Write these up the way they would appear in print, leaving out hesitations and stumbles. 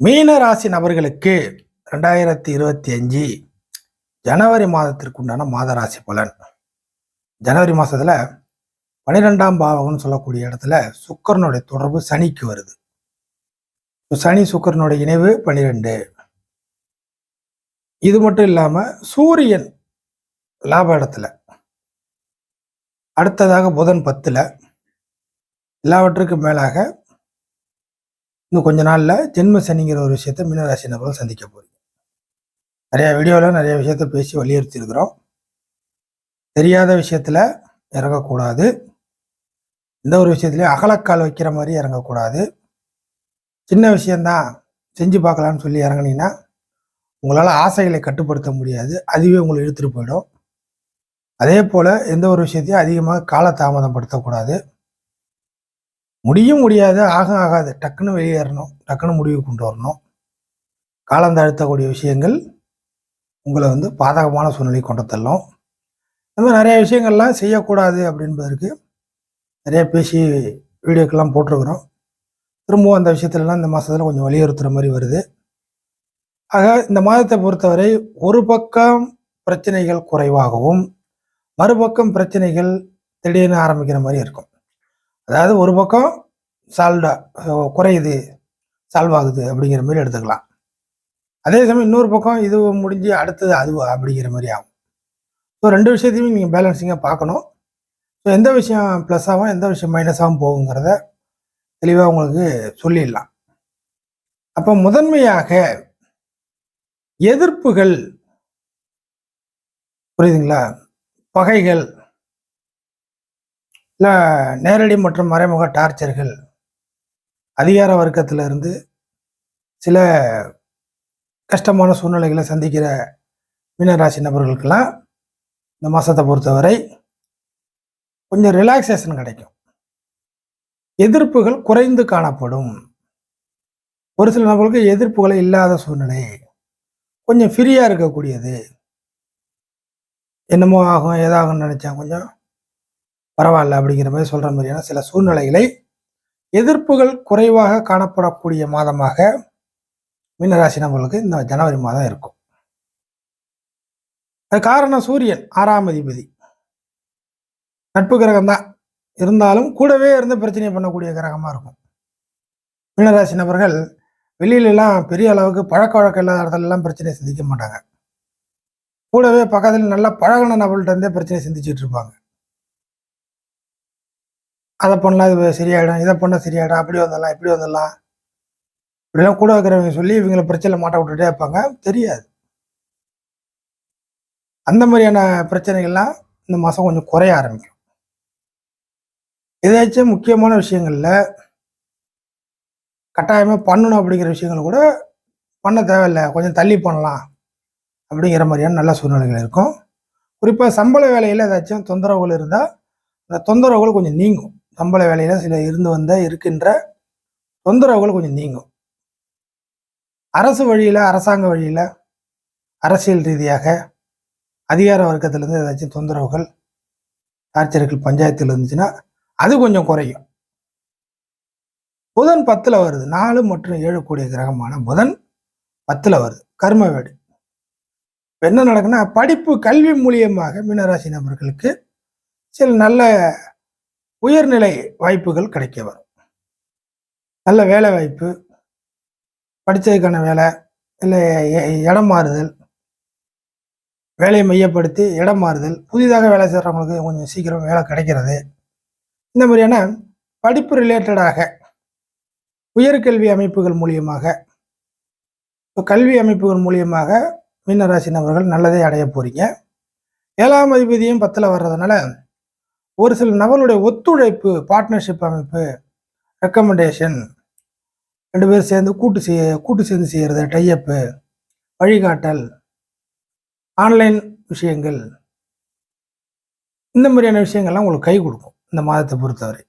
மீன ராசி நபர்களுக்கு 2025 ஜனவரி மாதத்திற்கு உண்டான மாத ராசி பலன். ஜனவரி மாசத்துல 12ஆம் பாவம்னு சொல்லக்கூடிய இடத்துல சுக்கிரனுடைய தொடர்பு சனிக்கு வருது. சனி சுக்கிரனுடைய இணைவு 12. இது மட்டும் இல்லாம சூரியன் லாப இடத்துல, அடுத்ததாக புதன் 10ல, எல்லாவற்றுக்கும் மேலாக இன்னும் கொஞ்ச நாள்ல ஜென்ம சனிங்கிற ஒரு விஷயத்த மீனராசி நபர்கள் சந்திக்க போறீங்க. நிறைய வீடியோவில் நிறைய விஷயத்த பேசி வலியுறுத்தி இருக்கிறோம். தெரியாத விஷயத்துல இறங்கக்கூடாது. எந்த ஒரு விஷயத்துலையும் அகலக்கால் வைக்கிற மாதிரி இறங்கக்கூடாது. சின்ன விஷயம்தான் செஞ்சு பார்க்கலான்னு சொல்லி இறங்குனீங்கன்னா உங்களால் ஆசைகளை கட்டுப்படுத்த முடியாது. அதுவே உங்களை இழுத்துட்டு போயிடும். அதே போல் எந்த ஒரு விஷயத்தையும் அதிகமாக காலதாமதப்படுத்தக்கூடாது. முடியாது, ஆகாது, டக்குன்னு வெளியேறணும், டக்குன்னு முடிவு கொண்டு வரணும். காலம் தாழ்த்தக்கூடிய விஷயங்கள் உங்களை பாதகமான சூழ்நிலை கொண்டு தள்ளும். இந்த மாதிரி நிறைய விஷயங்கள்லாம் செய்யக்கூடாது அப்படின்பதற்கு நிறைய பேசி வீடியோக்கெல்லாம் போட்டிருக்கிறோம். திரும்பவும் அந்த விஷயத்துலலாம் இந்த மாதத்தில் கொஞ்சம் வலியுறுத்துகிற மாதிரி வருது. ஆக இந்த மாதத்தை பொறுத்தவரை ஒரு பக்கம் பிரச்சனைகள் குறைவாகவும் மறுபக்கம் பிரச்சனைகள் திடீர்னு ஆரம்பிக்கிற மாதிரி இருக்கும். அதாவது ஒரு பக்கம் குறையுது, சால்வ் ஆகுது அப்படிங்கிற மாதிரி எடுத்துக்கலாம். அதே சமயம் இன்னொரு பக்கம் இது முடிஞ்சு அடுத்தது அதுவா அப்படிங்கிற மாதிரி ஆகும். ஸோ ரெண்டு விஷயத்தையுமே நீங்கள் பேலன்சிங்காக பார்க்கணும். ஸோ எந்த விஷயம் ப்ளஸ்ஸாகவும் எந்த விஷயம் மைனஸாகவும் போகுங்கிறத தெளிவாக உங்களுக்கு சொல்லிடலாம். அப்போ முதன்மையாக எதிர்ப்புகள், புரியுதுங்களா, பகைகள், இல்லை நேரடி மற்றும் மறைமுக டார்ச்சர்கள், அதிகார வர்க்கத்திலிருந்து சில கஷ்டமான சூழ்நிலைகளை சந்திக்கிற மீனராசி நபர்களுக்கெல்லாம் இந்த மாதத்தை பொறுத்தவரை கொஞ்சம் ரிலாக்ஸேஷன் கிடைக்கும். எதிர்ப்புகள் குறைந்து காணப்படும். ஒரு சில நபர்களுக்கு எதிர்ப்புகளை இல்லாத சூழ்நிலை, கொஞ்சம் ஃப்ரீயாக இருக்கக்கூடியது. என்னமோ ஆகும் ஏதாகும்னு நினச்சா கொஞ்சம் பரவாயில்ல அப்படிங்கிற மாதிரி சொல்கிற மாதிரியான சில சூழ்நிலைகளை, எதிர்ப்புகள் குறைவாக காணப்படக்கூடிய மாதமாக மீனராசி நபர்களுக்கு இந்த ஜனவரி மாதம் இருக்கும். அது காரணம் சூரியன் 6ஆம் அதிபதி, நட்பு கிரகம் தான் இருந்தாலும் கூடவே இருந்து பிரச்சனை பண்ணக்கூடிய கிரகமாக இருக்கும். மீனராசி நபர்கள் வெளியிலலாம் பெரிய அளவுக்கு பழக்க வழக்கம் இல்லாத இடத்துலலாம் பிரச்சனையை சந்திக்க மாட்டாங்க. கூடவே பக்கத்தில் நல்லா பழகின நபர்கள்ட்ட இருந்தே பிரச்சனையை சந்திச்சுட்டு இருப்பாங்க. அதை பண்ணலாம், இது சரியாயிடும், இதை பண்ண சரியாயிடும், அப்படி வந்துடலாம், இப்படி வந்துடலாம், இப்படிலாம் கூட இருக்கிறவங்க சொல்லி இவங்களை பிரச்சனை மாட்ட விட்டுட்டே இருப்பாங்க. தெரியாது. அந்த மாதிரியான பிரச்சனைகள்லாம் இந்த மாதம் கொஞ்சம் குறைய ஆரம்பிக்கும். ஏதாச்சும் முக்கியமான விஷயங்கள்ல கட்டாயமாக பண்ணணும் அப்படிங்கிற விஷயங்கள் கூட பண்ண தேவையில்லை, கொஞ்சம் தள்ளி பண்ணலாம் அப்படிங்கிற மாதிரியான நல்ல சூழ்நிலைகள் இருக்கும். குறிப்பாக சம்பள வேலையில் ஏதாச்சும் தொந்தரவுகள் இருந்தால் அந்த தொந்தரவுகள் கொஞ்சம் நீங்கும். சம்பள வேலையில் சில இருக்கின்ற தொந்தரவுகள் கொஞ்சம் நீங்கும். அரசு வழியில், அரசாங்க வழியில், அரசியல் ரீதியாக அதிகார வர்க்கத்திலேருந்து ஏதாச்சும் தொந்தரவுகள், டார்ச்சர்கள் பஞ்சாயத்தில் இருந்துச்சுன்னா அது கொஞ்சம் குறையும். புதன் 10ல் வருது. 4 மற்றும் 7 கூடிய கிரகமான புதன் 10ல் வருது, கர்ம வீடு. என்ன நடக்குன்னா, படிப்பு கல்வி மூலியமாக மீனராசி நபர்களுக்கு சில நல்ல உயர்நிலை வாய்ப்புகள் கிடைக்க வரும். நல்ல வேலை வாய்ப்பு, படித்ததுக்கான வேலை, இல்லை இடம் மாறுதல், வேலையை மையப்படுத்தி இடம் மாறுதல், புதிதாக வேலை செய்கிறவங்களுக்கு கொஞ்சம் சீக்கிரம் வேலை கிடைக்கிறது. இந்த மாதிரியான படிப்பு ரிலேட்டடாக உயர்கல்வி அமைப்புகள் மூலியமாக, கல்வி அமைப்புகள் மூலியமாக மீனராசி நபர்கள் நல்லதை அடைய போறீங்க. 7ஆம் அதிபதியும் 10ல் வர்றதுனால ஒரு சில நபர்களுடைய ஒத்துழைப்பு, பார்ட்னர்ஷிப் அமைப்பு, ரெக்கமெண்டேஷன், 2 பேர் சேர்ந்து கூட்டு சேர்ந்து செய்கிறது, டைஅப்பு, வழிகாட்டல், ஆன்லைன் விஷயங்கள், இந்த மாதிரியான விஷயங்கள்லாம் உங்களுக்கு கை கொடுக்கும். இந்த மாதத்தை பொறுத்தவரை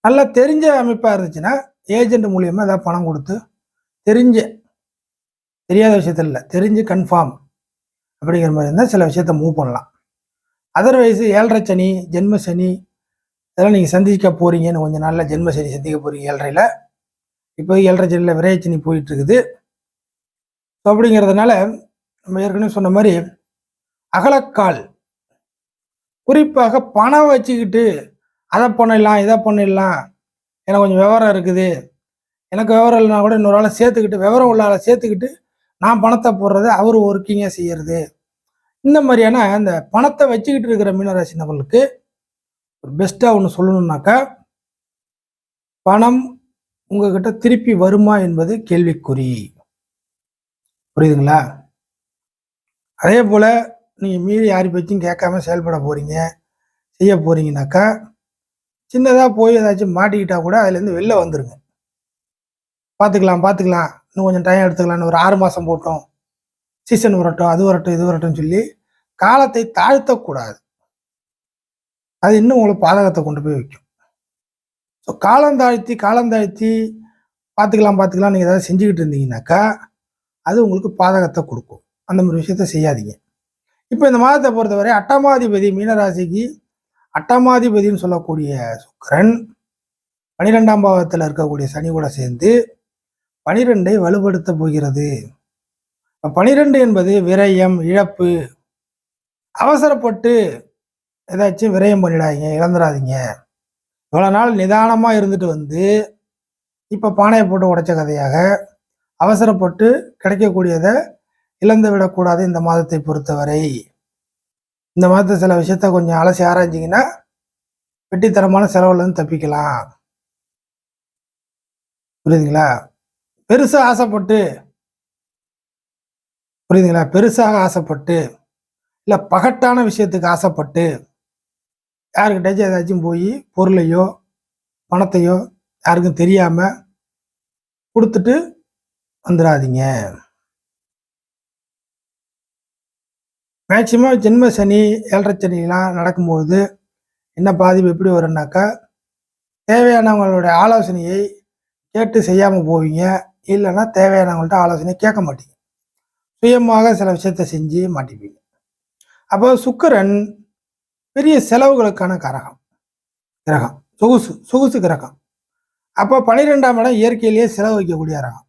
நல்லா தெரிஞ்ச அமைப்பாக இருந்துச்சுன்னா ஏஜென்ட் மூலியமாக ஏதாவது பணம் கொடுத்து, தெரியாத விஷயத்தில் இல்லை, தெரிஞ்சு கன்ஃபார்ம் அப்படிங்கிற மாதிரி இருந்தால் சில விஷயத்த மூவ் பண்ணலாம். அதர்வைஸ் 7.5 சனி, ஜென்ம சனி இதெல்லாம் நீங்கள் சந்திக்க போகிறீங்கன்னு கொஞ்சம் நாளில் ஜென்ம சனி சந்திக்க போகிறீங்க. 7.5ல் இப்போ 7.5 விரைச்சனி போயிட்டு இருக்குது. ஸோ அப்படிங்கிறதுனால நம்ம ஏற்கனவே சொன்ன மாதிரி அகலக்கால், குறிப்பாக பணம் வச்சுக்கிட்டு அதை பண்ணிடலாம் இதை பண்ணிடலாம், எனக்கு கொஞ்சம் விவரம் இருக்குது, எனக்கு விவரம் இல்லைனா கூட இன்னொரு ஆளை சேர்த்துக்கிட்டு, விவரம் உள்ள ஆளை சேர்த்துக்கிட்டு நான் பணத்தை போடுறது, அவர் ஒர்க்கிங்காக செய்கிறது, இந்த மாதிரியான அந்த பணத்தை வச்சுக்கிட்டு இருக்கிற மீனராசி நபர்களுக்கு ஒரு பெஸ்ட்டாக ஒன்று சொல்லணும்னாக்கா, பணம் உங்ககிட்ட திருப்பி வருமா என்பது கேள்விக்குறி. புரியுதுங்களா? அதே போல் நீங்கள் மீறி யார் பேச்சும் கேட்காம செயல்பட போகிறீங்க, செய்ய போகிறீங்கனாக்கா, சின்னதாக போய் ஏதாச்சும் மாட்டிக்கிட்டா கூட அதுலேருந்து வெளில வந்துருங்க. பார்த்துக்கலாம் இன்னும் கொஞ்சம் டைம் எடுத்துக்கலான்னு ஒரு 6 மாதம் போட்டோம், சீசன் வரட்டும், அது வரட்டும், இது வரட்டும் சொல்லி காலத்தை தாழ்த்தக்கூடாது. அது இன்னும் உங்களுக்கு பாதகத்தை கொண்டு போய் வைக்கும். ஸோ காலந்தாழ்த்தி பார்த்துக்கலாம் நீங்கள் ஏதாவது செஞ்சுக்கிட்டு இருந்தீங்கன்னாக்கா அது உங்களுக்கு பாதகத்தை கொடுக்கும். அந்த மாதிரி விஷயத்த செய்யாதீங்க. இப்போ இந்த மாதத்தை பொறுத்தவரை அட்டமாதிபதி மீனராசிக்கு அட்டமாதிபதினு சொல்லக்கூடிய சுக்கிரன் 12ஆம் பாவத்தில் இருக்கக்கூடிய சனி கூட சேர்ந்து 12ஐ வலுப்படுத்த போகிறது. 12 என்பது விரயம், இழப்பு. அவசரப்பட்டு ஏதாச்சும் விரயம் பண்ணிடாதீங்க, இழந்துடாதீங்க. இவ்வளோ நாள் நிதானமாக இருந்துட்டு வந்து இப்போ பானையை போட்டு உடைச்ச கதையாக அவசரப்பட்டு கிடைக்கக்கூடியதை இழந்து விடக்கூடாது. இந்த மாதத்தை பொறுத்தவரை இந்த மாதத்தை சில விஷயத்த கொஞ்சம் அலசி ஆராய்ஞ்சிங்கன்னா வெட்டித்தரமான செலவுலேருந்து தப்பிக்கலாம். புரியுதுங்களா? பெருசாக ஆசைப்பட்டு இல்லை பகட்டான விஷயத்துக்கு ஆசைப்பட்டு யாருக்கிட்டாச்சும் ஏதாச்சும் போய் பொருளையோ பணத்தையோ யாருக்கும் தெரியாமல் கொடுத்துட்டு வந்துடாதீங்க. மேக்சிமம் ஜென்ம சனி 7.5 சனிலாம் நடக்கும்போது என்ன பாதிப்பு எப்படி வரும்னாக்கா, தேவையானவங்களுடைய ஆலோசனையை கேட்டு செய்யாமல் போவீங்க, இல்லைன்னா தேவையானவங்கள்ட்ட ஆலோசனை கேட்க மாட்டீங்க, சுயமாக சில விஷயத்தை செஞ்சு மாட்டிப்பீங்க. அப்போ சுக்கிரன் பெரிய செலவுகளுக்கான கிரகம், சொகுசு கிரகம். அப்போ 12ஆம் இடம் இயற்கையிலேயே செலவு வைக்கக்கூடிய கிரகம்.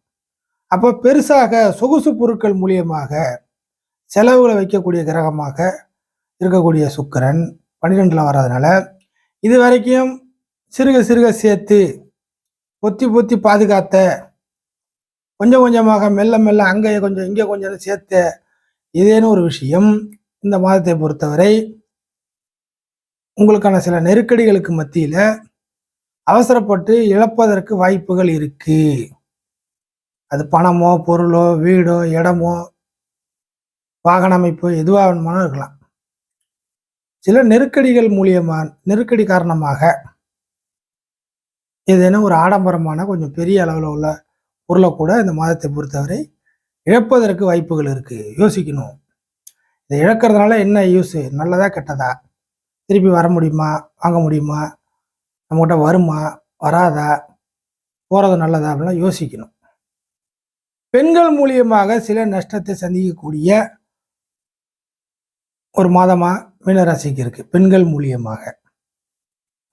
அப்போ பெருசாக சொகுசு பொருட்கள் மூலியமாக செலவுகளை வைக்கக்கூடிய கிரகமாக இருக்கக்கூடிய சுக்கிரன் 12ல் வர்றதுனால இது வரைக்கும் சிறுக சேர்த்து பொத்தி பாதுகாத்த, கொஞ்சம் கொஞ்சமாக மெல்ல அங்கே கொஞ்சம் இங்கே கொஞ்சம் சேர்த்த ஏதேனும் ஒரு விஷயம் இந்த மாதத்தை பொறுத்தவரை உங்களுக்கான சில நெருக்கடிகளுக்கு மத்தியில் அவசரப்பட்டு இழப்பதற்கு வாய்ப்புகள் இருக்கு. அது பணமோ பொருளோ வீடோ இடமோ வாகன அமைப்பு எதுவாக வேணுமானோ இருக்கலாம். சில நெருக்கடி காரணமாக ஏதேனும் ஒரு ஆடம்பரமான கொஞ்சம் பெரிய அளவில் உள்ள பொருளை கூட இந்த மாதத்தை பொறுத்தவரை இழப்பதற்கு வாய்ப்புகள் இருக்கு. யோசிக்கணும், இதை இழக்கிறதுனால என்ன யூஸ், நல்லதா கெட்டதா, திருப்பி வர முடியுமா, வாங்க முடியுமா, நம்மகிட்ட வருமா வராதா, போகிறது நல்லதா அப்படிலாம் யோசிக்கணும். பெண்கள் மூலியமாக சில நஷ்டத்தை சந்திக்கக்கூடிய ஒரு மாதமாக மீனராசிக்கு இருக்குது. பெண்கள் மூலியமாக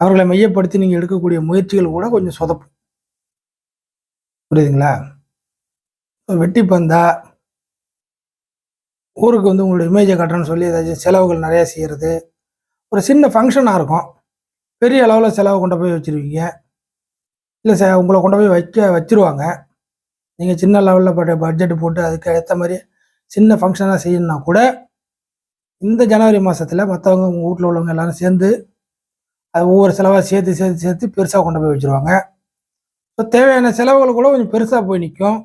அவர்களை மையப்படுத்தி நீங்கள் எடுக்கக்கூடிய முயற்சிகள் கூட கொஞ்சம் சொதப்பும். புரியுதுங்களா? வெட்டி பந்தா ஊருக்கு வந்து உங்களுடைய இமேஜை கட்டுறேன்னு சொல்லி ஏதாச்சும் செலவுகள் நிறையா செய்கிறது, ஒரு சின்ன ஃபங்க்ஷனாக இருக்கும், பெரிய அளவில் செலவு கொண்டு போய் வச்சுருவீங்க, இல்லை உங்களை கொண்டு போய் வச்சுருவாங்க. நீங்கள் சின்ன லெவலில் பட்ஜெட்டு போட்டு அதுக்கு ஏற்ற மாதிரி சின்ன ஃபங்க்ஷனாக செய்யணுன்னா கூட இந்த ஜனவரி மாதத்தில் மற்றவங்க உங்கள் வீட்டில் உள்ளவங்க எல்லோரும் சேர்ந்து அது ஒவ்வொரு செலவாக சேர்த்து பெருசாக கொண்டு போய் வச்சுருவாங்க. ஸோ தேவையான செலவுகள் கூட கொஞ்சம் பெருசாக போய் நிற்கும்.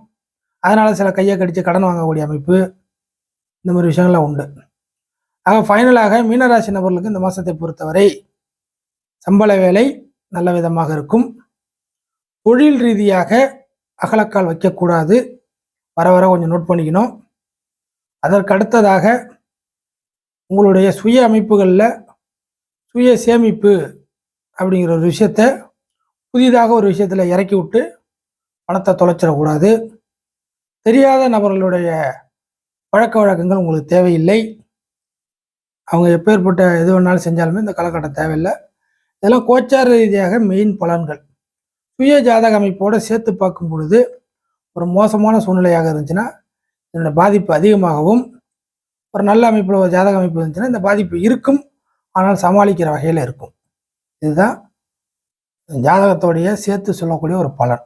அதனால் சில கையை கடித்து கடன் வாங்கக்கூடிய அமைப்பு, இந்த மாதிரி விஷயங்கள்லாம் உண்டு. ஆக ஃபைனலாக மீனராசி நபர்களுக்கு இந்த மாதத்தை பொறுத்தவரை சம்பள வேலை நல்ல விதமாக இருக்கும். தொழில் ரீதியாக அகலக்கால் வைக்கக்கூடாது, வர கொஞ்சம் நோட் பண்ணிக்கணும். அதற்கு அடுத்ததாக உங்களுடைய சுய அமைப்புகளில் சுய சேமிப்பு அப்படிங்கிற ஒரு விஷயத்த புதிதாக ஒரு விஷயத்தில் இறக்கி விட்டு பணத்தை தொலைச்சிடக்கூடாது. தெரியாத நபர்களுடைய பழக்க வழக்கங்கள் உங்களுக்கு தேவையில்லை. அவங்க எப்பேற்பட்ட எது வேணாலும் செஞ்சாலுமே இந்த காலகட்டம் தேவையில்லை. இதெல்லாம் கோச்சார ரீதியாக மெயின் பலன்கள். சுய ஜாதக அமைப்போடு சேர்த்து பார்க்கும் பொழுது ஒரு மோசமான சூழ்நிலையாக இருந்துச்சுன்னா இதோட பாதிப்பு அதிகமாகவும், ஒரு நல்ல அமைப்பில் ஒரு ஜாதக அமைப்பு இருந்துச்சுன்னா இந்த பாதிப்பு இருக்கும், ஆனால் சமாளிக்கிற வகையில் இருக்கும். இதுதான் ஜாதகத்தோடைய சேர்த்து சொல்லக்கூடிய ஒரு பலன்.